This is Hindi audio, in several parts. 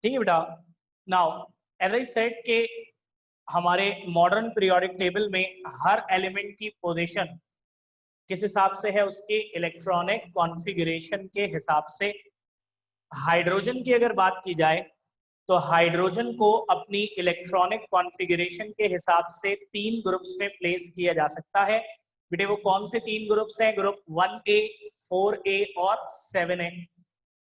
ठीक है बेटा। नाउ एज आई सेड के हमारे मॉडर्न पीरियोडिक टेबल में हर एलिमेंट की पोजीशन किस हिसाब से है, उसके इलेक्ट्रॉनिक कॉन्फ़िगरेशन के हिसाब से। हाइड्रोजन की अगर बात की जाए तो हाइड्रोजन को अपनी इलेक्ट्रॉनिक कॉन्फ़िगरेशन के हिसाब से 3 ग्रुप्स में प्लेस किया जा सकता है। बेटे वो कौन से 3 ग्रुप्स हैं? ग्रुप 1A, 4A और 7A।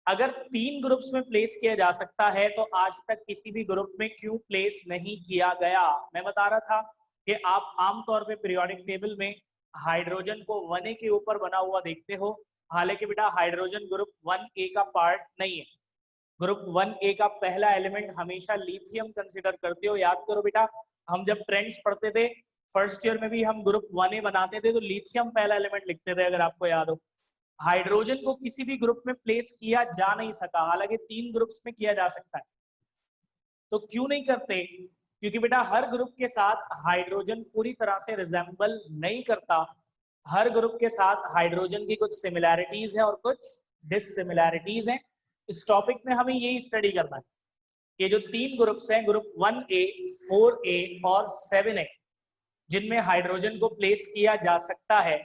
अगर 3 ग्रुप्स में प्लेस किया जा सकता है तो आज तक किसी भी ग्रुप में क्यों प्लेस नहीं किया गया? मैं बता रहा था कि आप आमतौर पे पीरियोडिक टेबल में हाइड्रोजन को 1A के ऊपर बना हुआ देखते हो, हालांकि बेटा हाइड्रोजन ग्रुप 1A का पार्ट नहीं है। ग्रुप 1A का पहला एलिमेंट हमेशा लिथियम कंसिडर करते हो। याद करो बेटा, हम जब ट्रेंड्स पढ़ते थे फर्स्ट ईयर में भी हम ग्रुप 1A बनाते थे तो लिथियम पहला एलिमेंट लिखते थे, अगर आपको याद हो। हाइड्रोजन को किसी भी ग्रुप में प्लेस किया जा नहीं सका, हालांकि 3 ग्रुप्स में किया जा सकता है। तो क्यों नहीं करते? क्योंकि बेटा हर ग्रुप के साथ हाइड्रोजन पूरी तरह से रिजेंबल नहीं करता। हर ग्रुप के साथ हाइड्रोजन की कुछ सिमिलैरिटीज है और कुछ डिससिमिलैरिटीज हैं। इस टॉपिक में हमें यही स्टडी करना है कि जो 3 ग्रुप्स हैं, ग्रुप 1A, 4A और 7A, जिनमें हाइड्रोजन को प्लेस किया जा सकता है,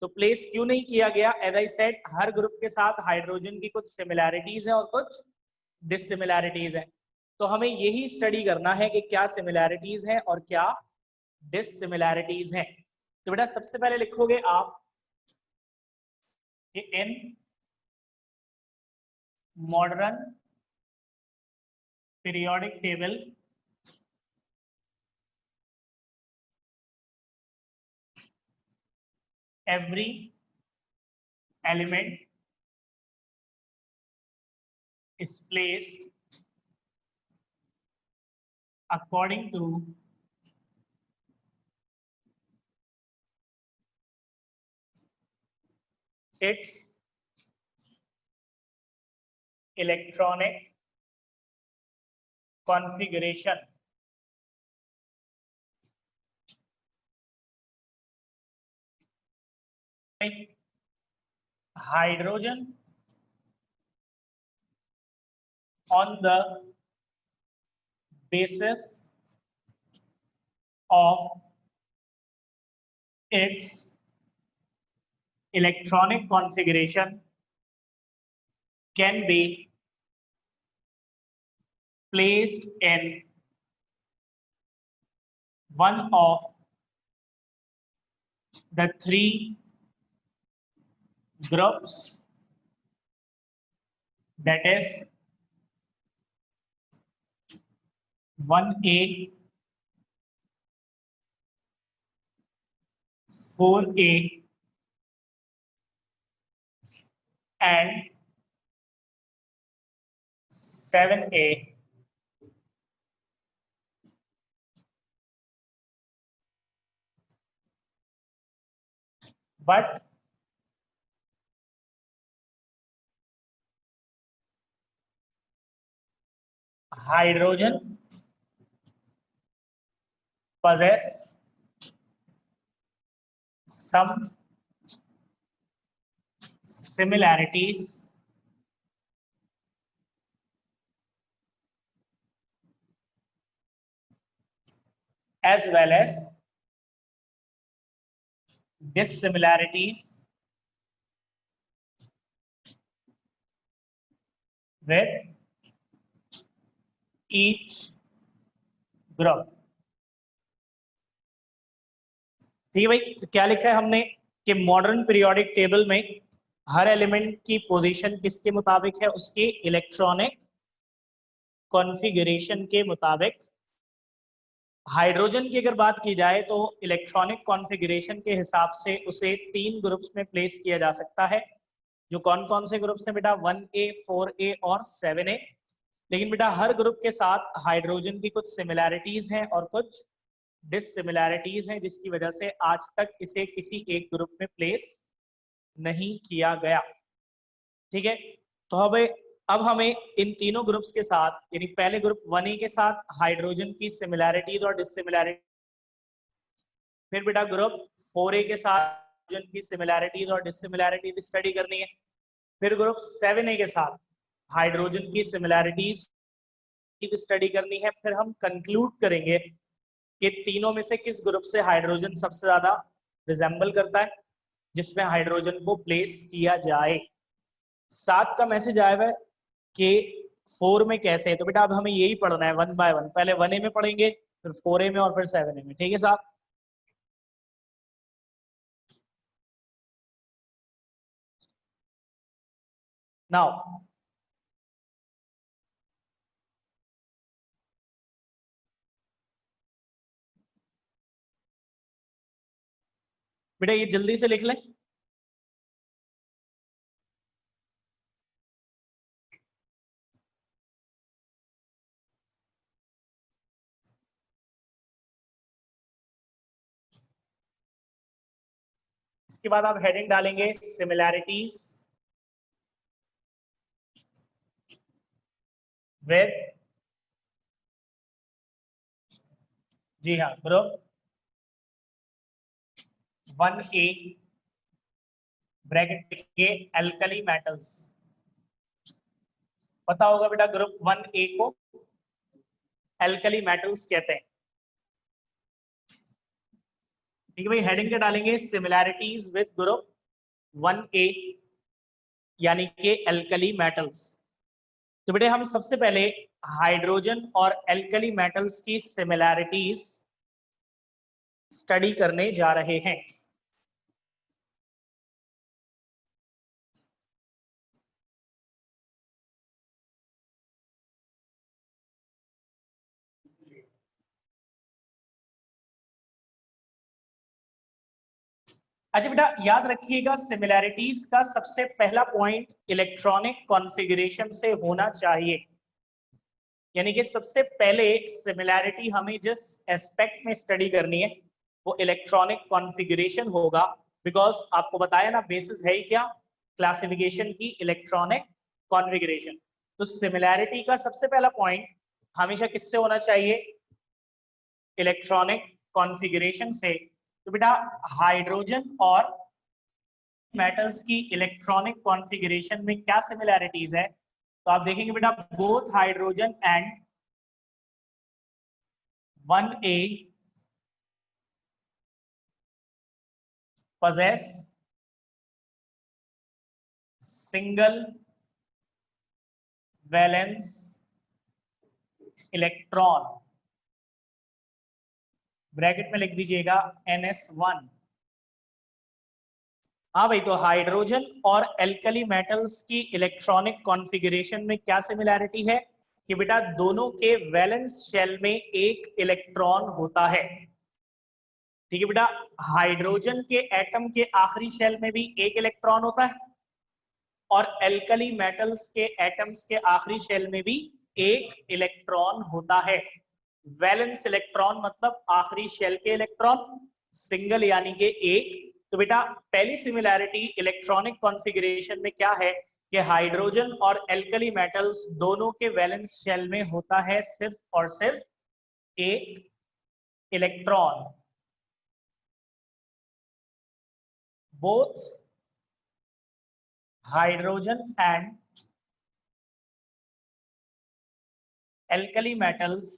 तो प्लेस क्यों नहीं किया गया? एज आई सेड, हर ग्रुप के साथ हाइड्रोजन की कुछ सिमिलैरिटीज है और कुछ डिससिमिलैरिटीज है। तो हमें यही स्टडी करना है कि क्या सिमिलैरिटीज हैं और क्या डिससिमिलैरिटीज हैं। तो बेटा सबसे पहले लिखोगे आप कि in modern periodic table every element is placed according to its electronic configuration. Hydrogen on the basis of its electronic configuration can be placed in one of the 3 groups, that is 1A, 4A and 7A. But hydrogen possess some similarities as well as dissimilarities with each group. ठीक है भाई, तो क्या लिखा है हमने कि मॉडर्न पीरियोडिक टेबल में हर एलिमेंट की पोजीशन किसके मुताबिक है? उसके इलेक्ट्रॉनिक कॉन्फ़िगरेशन के मुताबिक। हाइड्रोजन की अगर बात की जाए तो इलेक्ट्रॉनिक कॉन्फ़िगरेशन के हिसाब से उसे 3 ग्रुप्स में प्लेस किया जा सकता है। जो कौन कौन से ग्रुप्स हैं बेटा? 1A, 4A और 7A। लेकिन बेटा हर ग्रुप के साथ हाइड्रोजन की कुछ सिमिलैरिटीज हैं और कुछ डिससिमिलैरिटीज हैं, जिसकी वजह से आज तक इसे किसी एक ग्रुप में प्लेस नहीं किया गया। ठीक है, तो अब हमें इन तीनों ग्रुप्स के साथ, यानी पहले ग्रुप 1A के साथ हाइड्रोजन की सिमिलैरिटीज और डिससिमिलैरिटी, फिर बेटा ग्रुप 4A के साथ हाइड्रोजन की सिमिलैरिटीज और डिससिमिलैरिटीज स्टडी करनी है। फिर ग्रुप 7A के साथ हाइड्रोजन की सिमिलैरिटीज की स्टडी करनी है, फिर हम कंक्लूड करेंगे कि तीनों में से किस ग्रुप से हाइड्रोजन सबसे ज्यादा रिजेंबल करता है जिसमें हाइड्रोजन को प्लेस किया जाए। 7 का मैसेज आया हुआ है कि 4 में कैसे है, तो बेटा अब हमें यही पढ़ना है 1 बाय 1। पहले 1A में पढ़ेंगे, फिर 4A में और फिर 7A में। ठीक है साहब? नाउ बेटा ये जल्दी से लिख लें। इसके बाद आप हेडिंग डालेंगे सिमिलैरिटीज विद, जी हाँ, ग्रुप 1A ब्रैकेट के एल्कली मेटल्स। पता होगा बेटा ग्रुप 1A को एल्कली मेटल्स कहते हैं। ठीक है भाई, हेडिंग क्या डालेंगे? सिमिलैरिटीज विद ग्रुप 1A यानी कि एल्कली मेटल्स। तो बेटे हम सबसे पहले हाइड्रोजन और एल्कली मेटल्स की सिमिलैरिटीज स्टडी करने जा रहे हैं। अच्छा बेटा याद रखिएगा, सिमिलैरिटीज का सबसे पहला पॉइंट इलेक्ट्रॉनिक कॉन्फ़िगरेशन से होना चाहिए। यानी कि सबसे पहले सिमिलैरिटी हमें जिस एस्पेक्ट में स्टडी करनी है वो इलेक्ट्रॉनिक कॉन्फ़िगरेशन होगा। बिकॉज आपको बताया ना, बेसिस है ही क्या क्लासिफिकेशन की? Electronic configuration. तो सिमिलैरिटी का सबसे पहला पॉइंट हमेशा किससे होना चाहिए? इलेक्ट्रॉनिक कॉन्फ़िगरेशन से। तो बेटा हाइड्रोजन और मेटल्स की इलेक्ट्रॉनिक कॉन्फ़िगरेशन में क्या सिमिलैरिटीज है? तो आप देखेंगे बेटा, both hydrogen and 1A possess single valence electron. Bracket में लिख दीजिएगा NS1। हाँ भाई, तो हाइड्रोजन और एल्कली मेटल्स की इलेक्ट्रॉनिक कॉन्फ़िगरेशन में क्या सिमिलैरिटी है कि बेटा दोनों के वैलेंस शेल में एक इलेक्ट्रॉन होता है। ठीक है बेटा, हाइड्रोजन के एटम के आखिरी शेल में भी एक इलेक्ट्रॉन होता है और एल्कली मेटल्स के एटम्स के आखिरी शेल में भी एक इलेक्ट्रॉन होता है। वैलेंस इलेक्ट्रॉन मतलब आखिरी शेल के इलेक्ट्रॉन, सिंगल यानी कि एक। तो बेटा पहली सिमिलैरिटी इलेक्ट्रॉनिक कॉन्फ़िगरेशन में क्या है कि हाइड्रोजन और एल्कली मेटल्स दोनों के वैलेंस शेल में होता है सिर्फ और सिर्फ एक electron. Both hydrogen and alkali metals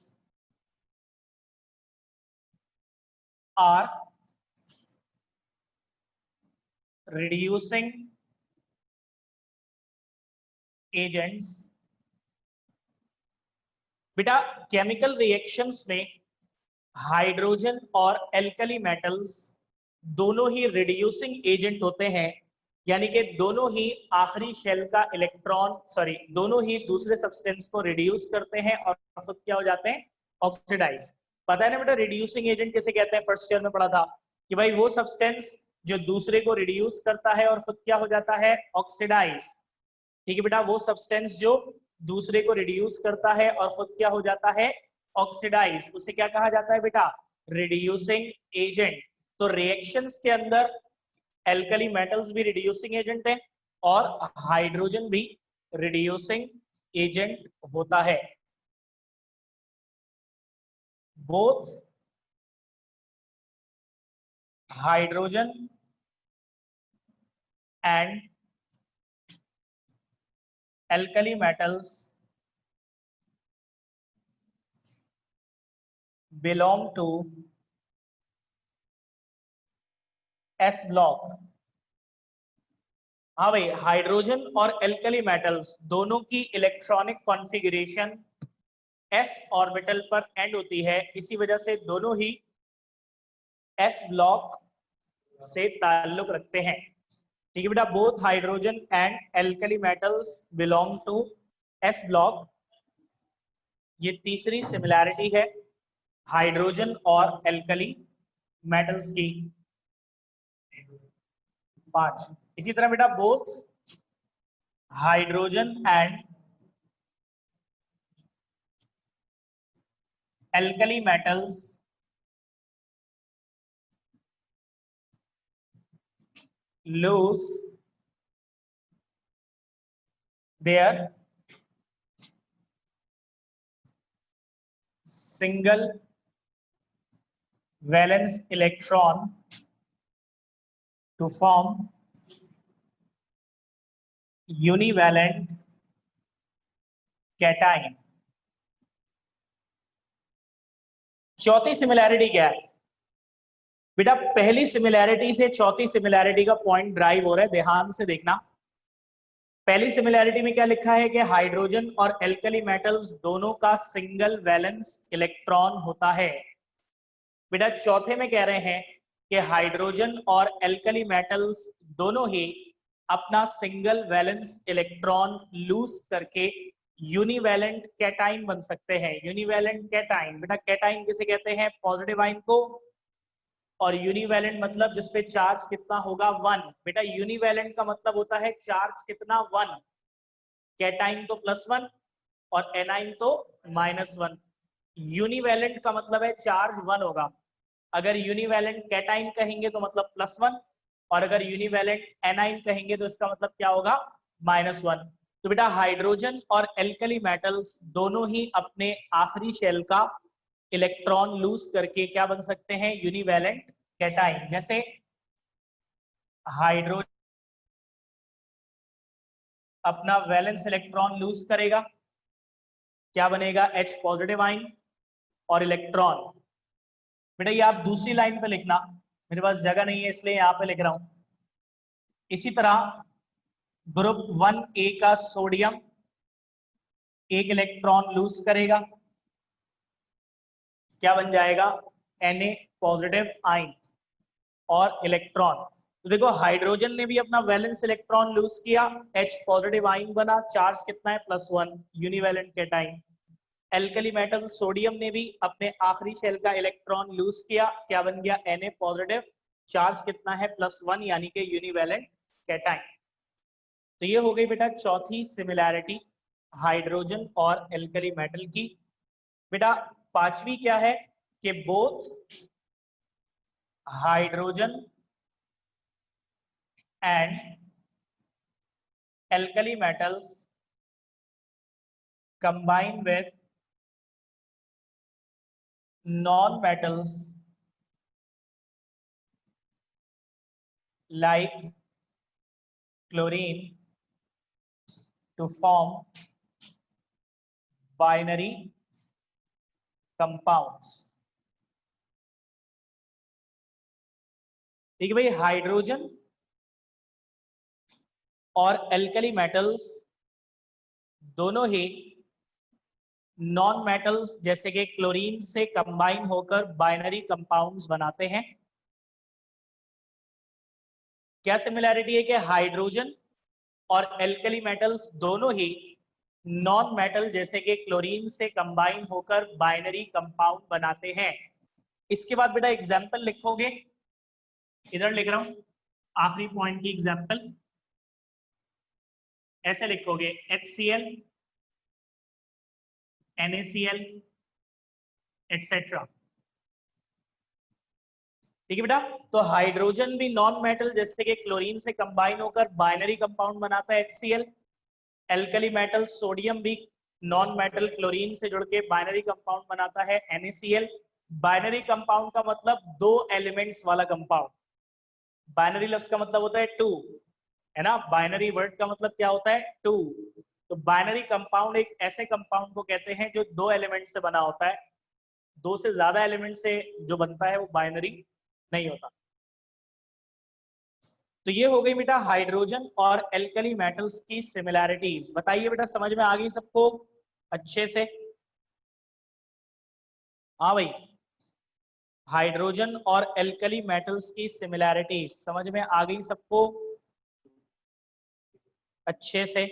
are reducing agents। बेटा केमिकल रिएक्शंस में हाइड्रोजन और एल्कली मेटल्स दोनों ही रिड्यूसिंग एजेंट होते हैं। यानी कि दोनों ही आखिरी शेल का इलेक्ट्रॉन, सॉरी, दोनों ही दूसरे सब्सटेंस को रिड्यूस करते हैं और खुद क्या हो जाते हैं? ऑक्सीडाइज। पता है ना बेटा रिड्यूसिंग एजेंट किसे कहते हैं? फर्स्ट ईयर में पढ़ा था कि भाई वो सब्सटेंस जो दूसरे को रिड्यूस करता है और खुद क्या हो जाता है? ऑक्सीडाइज। ठीक है बेटा, वो सब्सटेंस जो दूसरे को रिड्यूस करता है और खुद क्या हो जाता है? ऑक्सीडाइज, उसे क्या कहा जाता है बेटा? Reducing agent. तो रिएक्शंस के अंदर एल्कली मेटल्स भी रिड्यूसिंग एजेंट है और हाइड्रोजन भी रिड्यूसिंग एजेंट होता है। Both hydrogen and alkali metals belong to S block. हाँ भाई, हाइड्रोजन और एल्कली मेटल्स दोनों की इलेक्ट्रॉनिक कॉन्फ़िगरेशन s ऑर्बिटल पर एंड होती है, इसी वजह से दोनों ही s ब्लॉक से ताल्लुक रखते हैं। ठीक है बेटा, both hydrogen and alkali metals belong to s block. ये तीसरी सिमिलैरिटी है हाइड्रोजन और एल्कली मेटल्स की। 5। इसी तरह बेटा, both hydrogen and alkali metals lose their single valence electron to form univalent cation। चौथी सिमिलैरिटी क्या है बेटा? पहली सिमिलैरिटी से चौथी सिमिलैरिटी का पॉइंट ड्राइव हो रहा है, ध्यान से देखना। पहली सिमिलैरिटी में क्या लिखा है कि हाइड्रोजन और एल्कली मेटल्स दोनों का सिंगल वैलेंस इलेक्ट्रॉन होता है। बेटा चौथे में कह रहे हैं कि हाइड्रोजन और एल्कली मेटल्स दोनों ही अपना सिंगल वैलेंस इलेक्ट्रॉन लूज करके यूनिवैलेंट कैटाइन बन सकते हैं। यूनिवैलेंट कैटाइन, बेटा कैटाइन किसे कहते हैं? पॉजिटिव आयन को। और यूनिवैलेंट मतलब जिसपे चार्ज कितना होगा? 1। बेटा यूनिवैलेंट का मतलब होता है चार्ज कितना? 1। कैटाइन तो +1 और एनाइन तो -1। यूनिवैलेंट का मतलब है चार्ज 1 होगा। अगर यूनिवैलेंट कैटाइन कहेंगे तो मतलब +1, और अगर यूनिवैलेंट एनाइन कहेंगे तो इसका मतलब क्या होगा? -1। तो बेटा हाइड्रोजन और एल्कली मेटल्स दोनों ही अपने आखिरी शेल का इलेक्ट्रॉन लूज करके क्या बन सकते हैं? यूनिवैलेंट कैटाइन। जैसे हाइड्रोजन अपना वैलेंस इलेक्ट्रॉन लूज करेगा, क्या बनेगा? H पॉजिटिव आयन और इलेक्ट्रॉन। बेटा ये आप दूसरी लाइन पे लिखना, मेरे पास जगह नहीं है इसलिए यहां पे लिख रहा हूं। इसी तरह ग्रुप 1A का सोडियम एक इलेक्ट्रॉन लूज करेगा, क्या बन जाएगा? Na पॉजिटिव आयन और इलेक्ट्रॉन। तो देखो हाइड्रोजन ने भी अपना वैलेंस इलेक्ट्रॉन लूज किया, H पॉजिटिव आयन बना, चार्ज कितना है? +1, यूनिवैलेंट कैटाइन। एल्कली मेटल सोडियम ने भी अपने आखिरी शेल का इलेक्ट्रॉन लूज किया, क्या बन गया? Na पॉजिटिव, चार्ज कितना है? +1, यानी कि यूनिवैलेंट कैटाइन। तो ये हो गई बेटा चौथी सिमिलैरिटी हाइड्रोजन और एल्कली मेटल की। बेटा पांचवी क्या है कि both hydrogen and alkali metals combine with non-metals like chlorine to form binary compounds। ठीक है भाई, हाइड्रोजन और एल्कली मेटल्स दोनों ही नॉन मेटल्स जैसे कि क्लोरीन से कंबाइन होकर बाइनरी कंपाउंड्स बनाते हैं। क्या सिमिलैरिटी है कि हाइड्रोजन और एल्कली मेटल्स दोनों ही नॉन मेटल जैसे कि क्लोरीन से कंबाइन होकर बाइनरी कंपाउंड बनाते हैं। इसके बाद बेटा एग्जाम्पल लिखोगे, इधर लिख रहा हूं आखिरी पॉइंट की एग्जाम्पल। ऐसे लिखोगे HCl, NaCl एटसेट्रा। ठीक है बेटा, तो हाइड्रोजन भी नॉन मेटल जैसे कि क्लोरीन से कंबाइन होकर बाइनरी कंपाउंड बनाता है HCl। एल्कली मेटल सोडियम भी नॉन मेटल क्लोरीन से जुड़ के बाइनरी कंपाउंड बनाता है NaCl। बाइनरी कंपाउंड का मतलब दो एलिमेंट्स वाला कंपाउंड। बाइनरी लफ्ज का मतलब होता है 2, है ना? बाइनरी वर्ड का मतलब क्या होता है? 2। तो बाइनरी कंपाउंड एक ऐसे कंपाउंड को कहते हैं जो दो एलिमेंट से बना होता है। दो से ज्यादा एलिमेंट से जो बनता है वो बाइनरी नहीं होता। तो ये हो गई बेटा हाइड्रोजन और एल्कली मेटल्स की सिमिलैरिटीज। बताइए बेटा समझ में आ गई सबको अच्छे से? हाँ भाई, हाइड्रोजन और एल्कली मेटल्स की सिमिलैरिटीज समझ में आ गई सबको अच्छे से?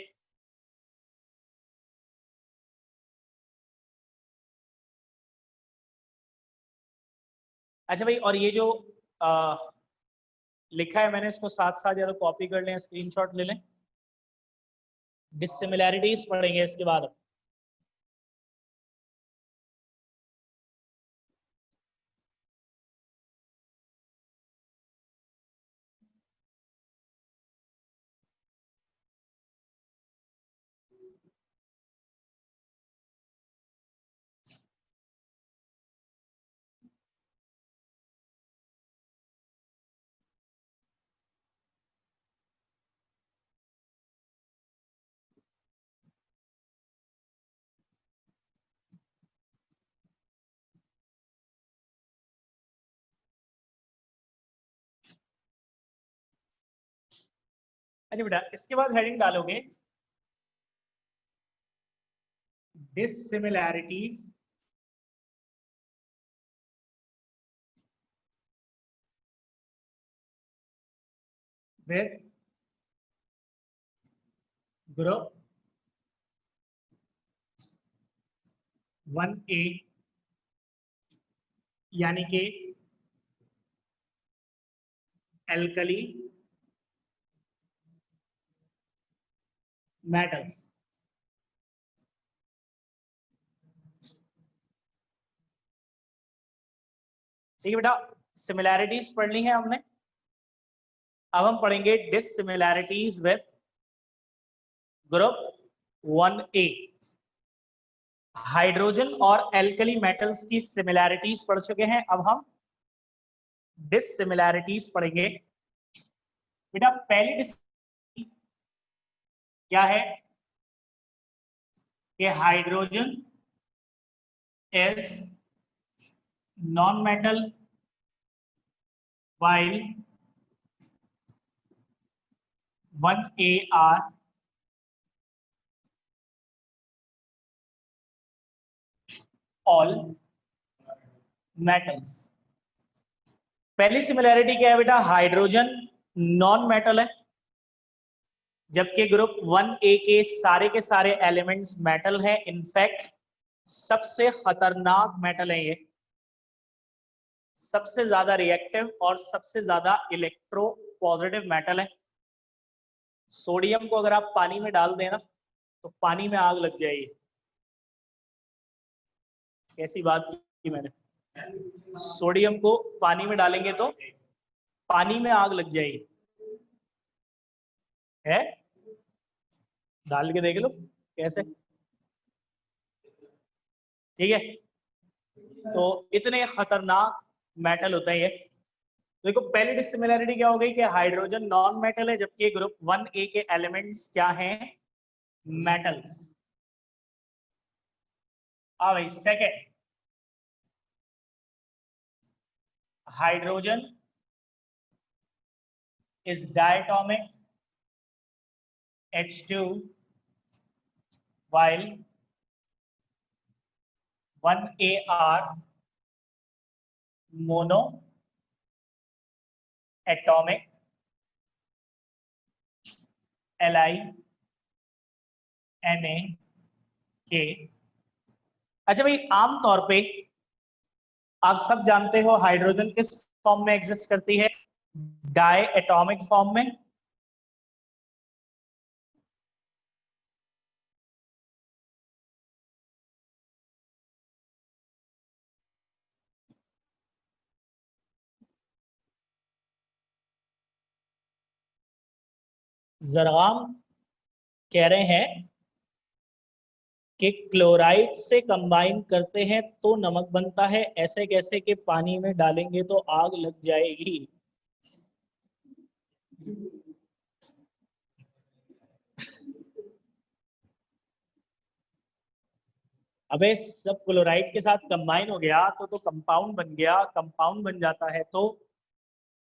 अच्छा भाई, और ये जो आ, लिखा है मैंने इसको साथ साथ या तो कॉपी कर लें, स्क्रीनशॉट ले लें। डिसिमिलैरिटीज पढ़ेंगे इसके बाद। अच्छा बेटा, इसके बाद हेडिंग डालोगे डिसिमिलैरिटीज विद ग्रुप 1A, यानी कि एल्कली मेटल्स। ठीक है बेटा, सिमिलैरिटीज पढ़ ली है हमने। अब हम पढ़ेंगे dissimilarities with group 1A। Hydrogen और एल्कली मेटल्स की सिमिलैरिटीज पढ़ चुके हैं, अब हम डिसिमिलैरिटीज पढ़ेंगे। बेटा पहली डिस क्या है कि hydrogen is non metal while 1A are all metals। पहली सिमिलैरिटी क्या है बेटा? हाइड्रोजन नॉन मेटल है, जबकि ग्रुप 1A के सारे एलिमेंट्स मेटल हैं। इनफैक्ट सबसे खतरनाक मेटल है ये, सबसे ज्यादा रिएक्टिव और सबसे ज्यादा इलेक्ट्रो पॉजिटिव मेटल है। सोडियम को अगर आप पानी में डाल देना तो पानी में आग लग जाएगी। कैसी बात की मैंने? सोडियम को पानी में डालेंगे तो पानी में आग लग जाएगी। है, डाल के देख लो कैसे। ठीक है, तो इतने खतरनाक मेटल होते हैं ये। देखो पहली डिसिमिलैरिटी क्या हो गई कि हाइड्रोजन नॉन मेटल है, जबकि ग्रुप 1A के एलिमेंट्स क्या हैं? मेटल्स। हाँ भाई, second, hydrogen is diatomic H2 while 1AR mono atomic LiNA अच्छा भाई, आमतौर पे आप सब जानते हो हाइड्रोजन किस फॉर्म में एग्जिस्ट करती है? डाई एटॉमिक फॉर्म में। जराम कह रहे हैं कि क्लोराइड से कंबाइन करते हैं तो नमक बनता है, ऐसे कैसे कि पानी में डालेंगे तो आग लग जाएगी। अबे सब क्लोराइड के साथ कंबाइन हो गया तो कंपाउंड बन गया, कंपाउंड बन जाता है तो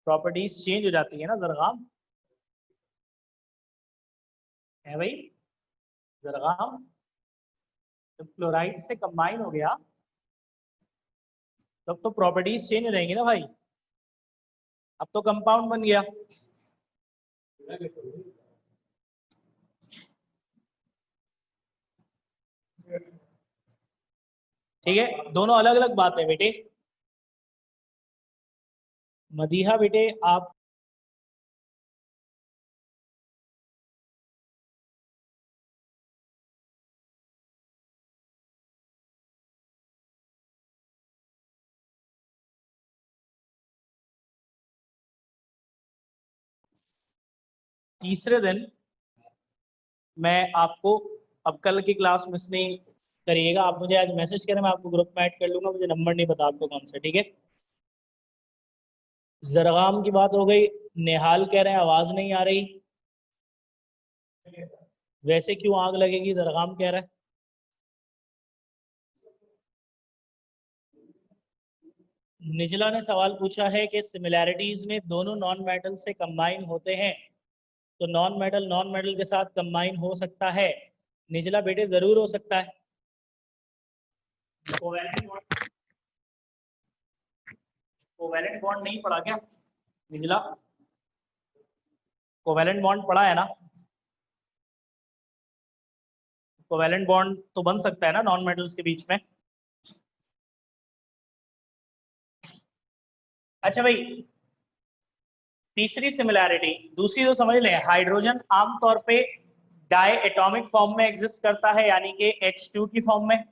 प्रॉपर्टीज चेंज हो जाती है ना जरगाम, है भाई जरगाम। जब क्लोराइड से कंबाइन हो गया तब तो प्रॉपर्टीज चेंज हो जाएंगी ना भाई, अब तो कंपाउंड बन गया। ठीक है, दोनों अलग अलग बात है बेटे। मदीहा बेटे आप तीसरे दिन मैं आपको, अब कल की क्लास मिस नहीं करिएगा आप, मुझे आज मैसेज करें, मैं आपको ग्रुप में ऐड कर लूंगा, मुझे नंबर नहीं पता आपको कौन सा, ठीक है। जरगाम की बात हो गई, नेहाल कह रहे हैं आवाज नहीं आ रही, वैसे क्यों आग लगेगी, जरगाम कह रहा है। निजला ने सवाल पूछा है कि सिमिलैरिटीज में दोनों नॉन मेटल से कंबाइन होते हैं तो नॉन मेटल के साथ कंबाइन हो सकता है। निजला बेटे जरूर हो सकता है। कोवैलेंट बॉन्ड नहीं पढ़ा क्या निजला? कोवैलेंट बॉन्ड पढ़ा है ना? कोवैलेंट बॉन्ड तो बन सकता है ना नॉन मेटल्स के बीच में। अच्छा भाई, तीसरी सिमिलैरिटी, दूसरी तो समझ लें, हाइड्रोजन आमतौर पे डाई एटॉमिक फॉर्म में एग्जिस्ट करता है यानी कि H2 की फॉर्म में,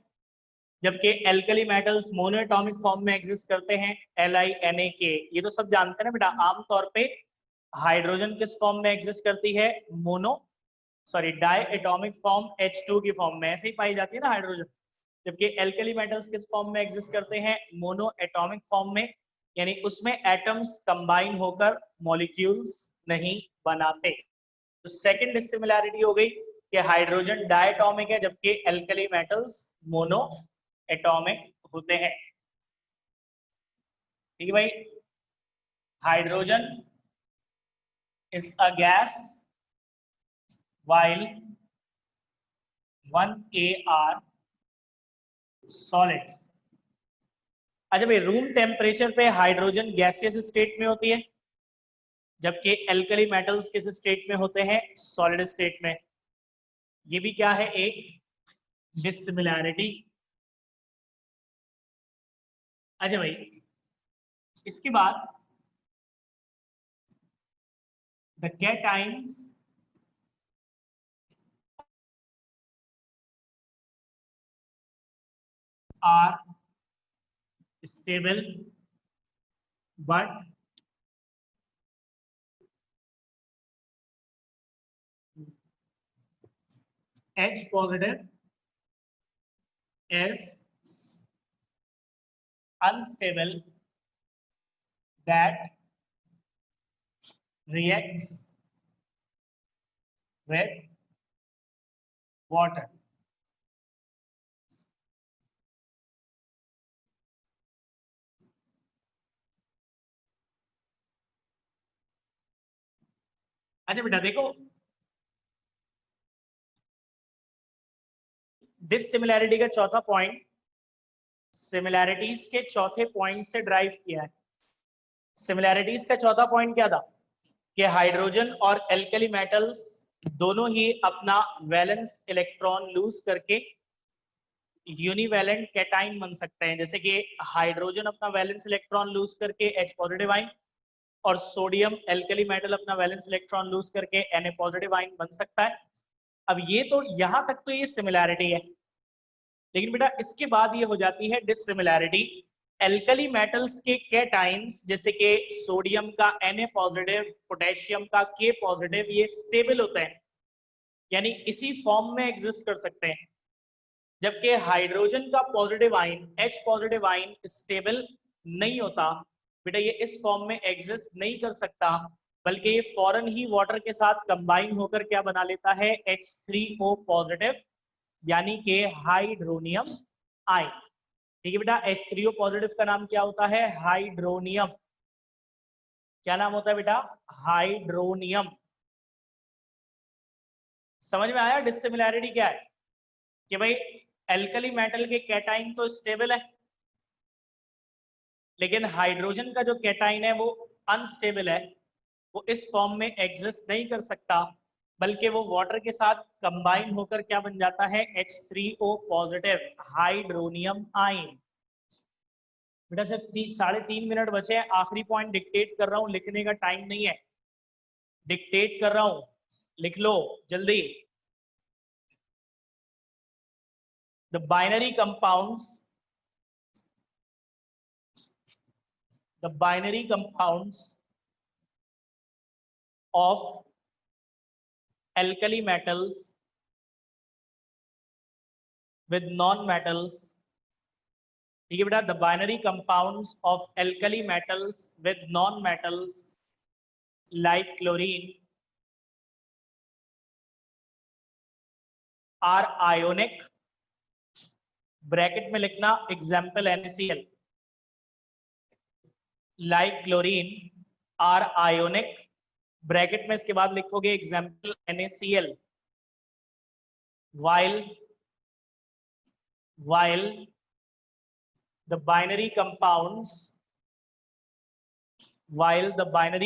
जबकि alkali metals mono atomic form में एग्जिस्ट करते हैं LiNa ये तो सब जानते हैं ना बेटा। आमतौर पे हाइड्रोजन किस फॉर्म में एग्जिस्ट करती है, mono sorry diatomic form H2 की फॉर्म में, ऐसे ही पाई जाती है ना हाइड्रोजन। जबकि एल्कली मेटल्स किस फॉर्म में एग्जिस्ट करते हैं, मोनो एटॉमिक फॉर्म में, यानी उसमें एटम्स कंबाइन होकर मॉलिक्यूल्स नहीं बनाते। तो सेकंड डिसिमिलैरिटी हो गई कि हाइड्रोजन डायटोमिक है जबकि एल्कली मेटल्स मोनो एटॉमिक होते हैं। ठीक है भाई, hydrogen is a gas while 1 are solids। अच्छा भाई, रूम टेम्परेचर पे हाइड्रोजन गैसियस स्टेट में होती है जबकि एल्कली मेटल्स किस स्टेट में होते हैं, सॉलिड स्टेट में। ये भी क्या है, एक डिसिमिलैरिटी। अच्छा भाई, इसके बाद the कैटाइन्स are stable but H positive is unstable that reacts with water। अच्छा बेटा देखो, डिसिमिलैरिटी का चौथा पॉइंट सिमिलैरिटीज के चौथे पॉइंट से ड्राइव किया है। सिमिलैरिटीज का चौथा पॉइंट क्या था कि हाइड्रोजन और एल्कली मेटल्स दोनों ही अपना वैलेंस इलेक्ट्रॉन लूज करके यूनिवैलेंट कैटाइन बन सकते हैं। जैसे कि हाइड्रोजन अपना वैलेंस इलेक्ट्रॉन लूज करके H पॉजिटिव आइन, और सोडियम एल्कली मेटल अपना वैलेंस इलेक्ट्रॉन लूज करके Na पॉजिटिव आइन बन सकता है। अब ये तो यहां तक तो ये सिमिलैरिटी है, लेकिन बेटा इसके बाद ये हो जाती है डिसिमिलैरिटी। एल्कली मेटल्स के कैटाइन्स जैसे कि सोडियम का Na पॉजिटिव, पोटेशियम का K पॉजिटिव, ये स्टेबल होते हैं यानी इसी फॉर्म में एग्जिस्ट कर सकते हैं, जबकि हाइड्रोजन का positive ion H positive ion stable नहीं होता। बेटा ये इस फॉर्म में एग्जिस्ट नहीं कर सकता, बल्कि ये फौरन ही वाटर के साथ कंबाइन होकर क्या बना लेता है, H3O पॉजिटिव, यानी कि हाइड्रोनियम आयन। ठीक है बेटा, H3O पॉजिटिव का नाम क्या होता है? हाइड्रोनियम। क्या नाम होता है बेटा? हाइड्रोनियम। समझ में आया डिसिमिलैरिटी क्या है? कि भाई एल्कली मेटल के कैटाइन तो स्टेबल है, लेकिन हाइड्रोजन का जो कैटाइन है वो अनस्टेबल है, वो इस फॉर्म में एग्जिस्ट नहीं कर सकता, बल्कि वो वाटर के साथ कंबाइन होकर क्या बन जाता है? H3O positive hydronium ion. बेटा सिर्फ 3.5 मिनट बचे हैं, आखिरी पॉइंट डिक्टेट कर रहा हूं, लिखने का टाइम नहीं है, डिक्टेट कर रहा हूं, लिख लो जल्दी। The binary compounds, the binary compounds of alkali metals with non-metals, ठीक है बेटा, the binary compounds of alkali metals with non-metals like chlorine are ionic, bracket में लिखना example NaCl, like chlorine are ionic, bracket में इसके बाद लिखोगे example NaCl, while the binary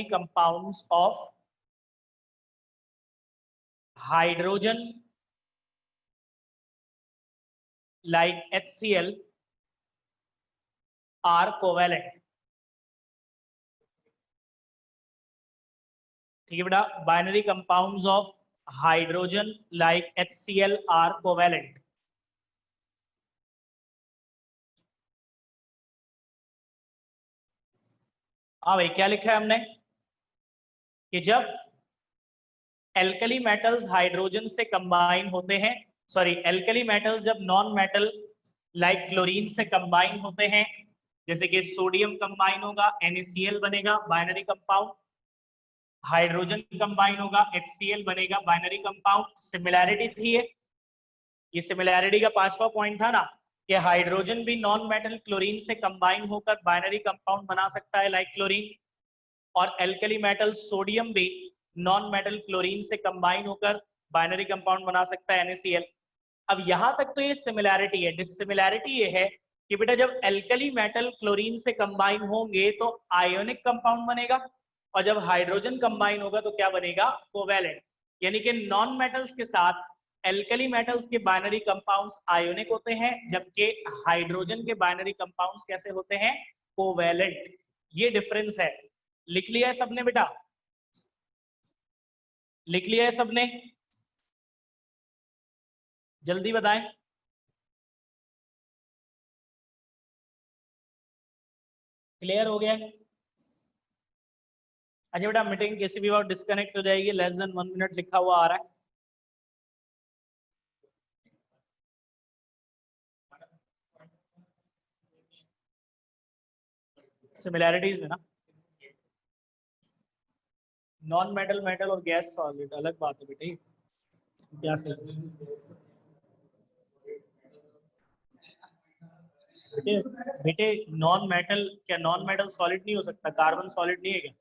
compounds of hydrogen like HCl are covalent। ठीक है बेटा, binary compounds of hydrogen like HCl are covalent. हाँ भाई, क्या लिखा है हमने कि जब एल्कली मेटल्स हाइड्रोजन से कंबाइन होते हैं, सॉरी एल्कली मेटल्स जब नॉन मेटल लाइक क्लोरीन से कंबाइन होते हैं, जैसे कि सोडियम कंबाइन होगा NaCl बनेगा बाइनरी कंपाउंड, हाइड्रोजन कंबाइन होगा HCl बनेगा बाइनरी कंपाउंड। सिमिलैरिटी थी ये सिमिलैरिटी का 5वां पॉइंट था ना, कि हाइड्रोजन भी नॉन मेटल क्लोरीन से कंबाइन होकर बाइनरी कंपाउंड बना सकता है लाइक क्लोरीन, और एल्कली मेटल सोडियम भी नॉन मेटल क्लोरीन से कंबाइन होकर बाइनरी कंपाउंड बना सकता है NaCl। अब यहां तक तो ये सिमिलैरिटी है। डिसिमिलैरिटी ये है कि बेटा जब एल्कली मेटल क्लोरीन से कंबाइन होंगे तो आयोनिक कंपाउंड बनेगा, और जब हाइड्रोजन कंबाइन होगा तो क्या बनेगा? कोवेलेंट। यानी कि नॉन मेटल्स के साथ एल्कली मेटल्स के बाइनरी कंपाउंड्स आयोनिक होते हैं, जबकि हाइड्रोजन के बाइनरी कंपाउंड्स कैसे होते हैं? कोवेलेंट। ये डिफरेंस है। लिख लिया है सबने बेटा? लिख लिया है सबने? जल्दी बताएं। क्लियर हो गया? अच्छा बेटा, मीटिंग किसी भी वक्त डिस्कनेक्ट हो जाएगी, लेस देन 1 मिनट लिखा हुआ आ रहा है। सिमिलैरिटीज में ना, नॉन मेटल मेटल और गैस सॉलिड अलग बात है बेटे, क्या सही बेटे? बेटे नॉन मेटल क्या नॉन मेटल सॉलिड नहीं हो सकता? कार्बन सॉलिड नहीं है क्या?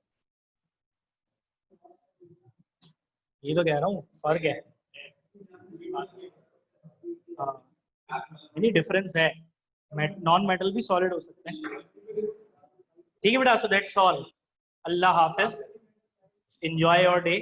ये तो कह रहा हूँ फर्क है। हाँ, नहीं डिफरेंस है, नॉन मेटल भी सॉलिड हो सकते हैं। ठीक है बेटा, so that's all. Allah Hafiz, enjoy your day.